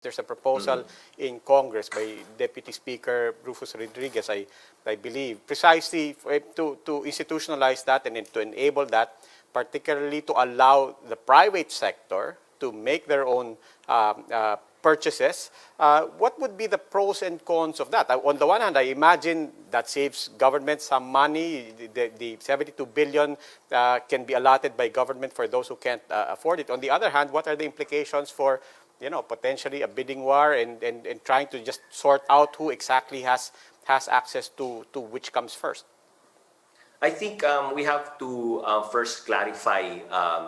There's a proposal in Congress by Deputy Speaker Rufus Rodriguez, I believe, precisely to institutionalize that and to enable that, particularly to allow the private sector to make their own purchases. What would be the pros and cons of that? On the one hand, I imagine that saves government some money. The 72 billion can be allotted by government for those who can't afford it. On the other hand, what are the implications for potentially a bidding war and trying to just sort out who exactly has access to which comes first? I think we have to first clarify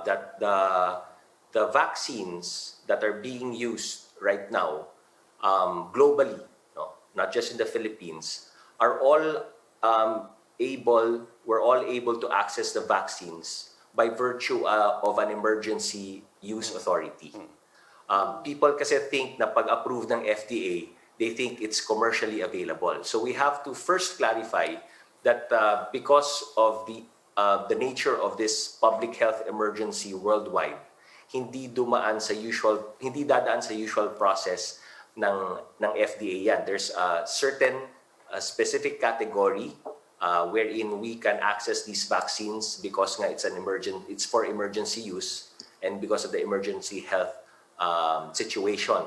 that the vaccines that are being used right now globally, not just in the Philippines, are all we're all able to access the vaccines by virtue of an emergency use authority. People kasi think na pag-approve ng FDA, they think it's commercially available. So we have to first clarify that because of the nature of this public health emergency worldwide, hindi dadaan sa usual process ng FDA yan. There's a certain specific category wherein we can access these vaccines because nga it's for emergency use and because of the emergency health situation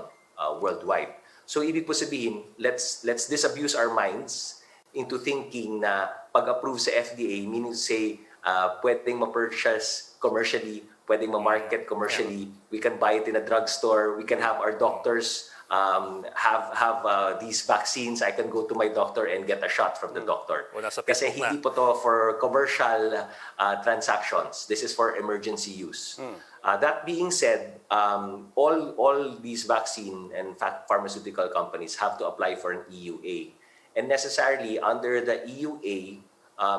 worldwide. So ibig po sabihin, let's disabuse our minds into thinking na pag-approve sa FDA, meaning to say pwedeng ma-purchase commercially, pwedeng ma-market commercially, we can buy it in a drugstore, we can have our doctors have these vaccines. I can go to my doctor and get a shot from the doctor. Kasi hindi po to for commercial transactions. This is for emergency use. That being said, all these vaccine and pharmaceutical companies have to apply for an EUA. And necessarily, under the EUA,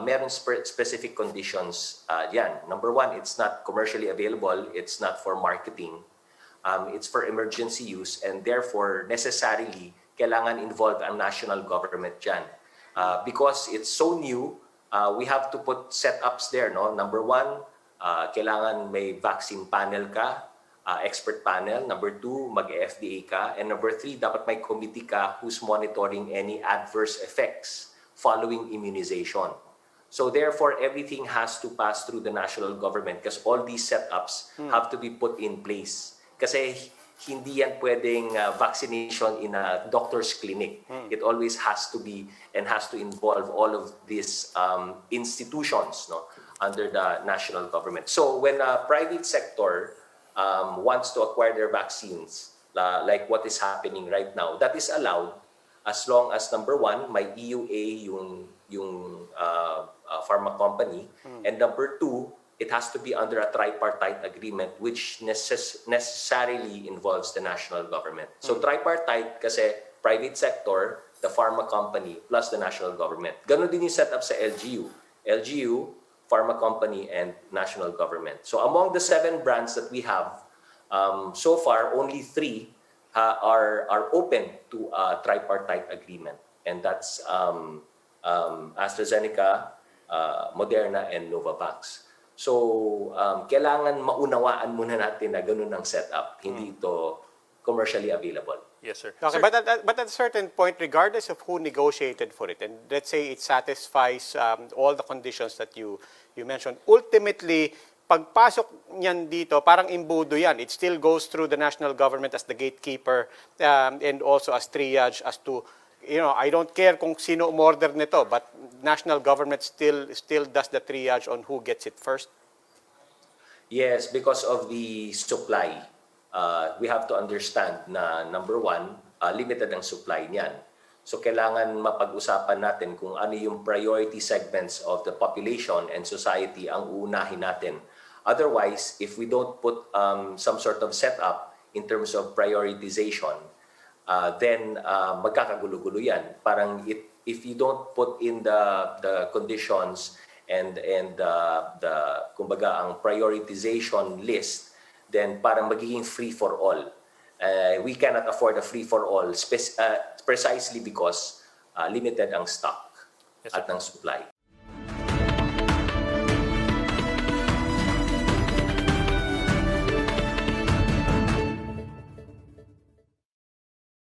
meron specific conditions yan. Number one, it's not commercially available. It's not for marketing. It's for emergency use. And therefore, necessarily, kailangan involve ang national government dyan. Because it's so new, we have to put setups there. No? Number one, kailangan may vaccine panel ka, expert panel. Number two, mag-FDA ka. And number three, dapat may committee ka who's monitoring any adverse effects following immunization. So therefore, everything has to pass through the national government because all these setups have to be put in place. Kasi hindi yan pwedeng vaccination in a doctor's clinic. It always has to be and has to involve all of these institutions under the national government. So when a private sector wants to acquire their vaccines, like what is happening right now, that is allowed as long as, number one, may EUA yung pharma company, and number two, it has to be under a tripartite agreement which necessarily involves the national government. So tripartite kasi private sector, the pharma company, plus the national government. Ganon din yung setup sa LGU. LGU, pharma company, and national government. So among the 7 brands that we have, so far only 3 are open to a tripartite agreement. And that's AstraZeneca, Moderna, and Novavax. So, kailangan maunawaan muna natin na ganun ang setup. Hindi ito commercially available. Yes, sir. Okay, but at a certain point, regardless of who negotiated for it, and let's say it satisfies all the conditions that you mentioned, ultimately, pagpasok niyan dito, parang imbudo yan. It still goes through the national government as the gatekeeper and also as triage as to, I don't care kung sino umorder nito, but national government still does the triage on who gets it first? Yes, because of the supply. We have to understand na number one, limited ang supply niyan. So kailangan mapag-usapan natin kung ano yung priority segments of the population and society ang uunahin natin. Otherwise, if we don't put some sort of setup in terms of prioritization, then magkakagulo-gulo yan. Parang if you don't put in the conditions and the kumbaga ang prioritization list, then parang magiging free for all. We cannot afford a free for all precisely because limited ang stock at ng supply.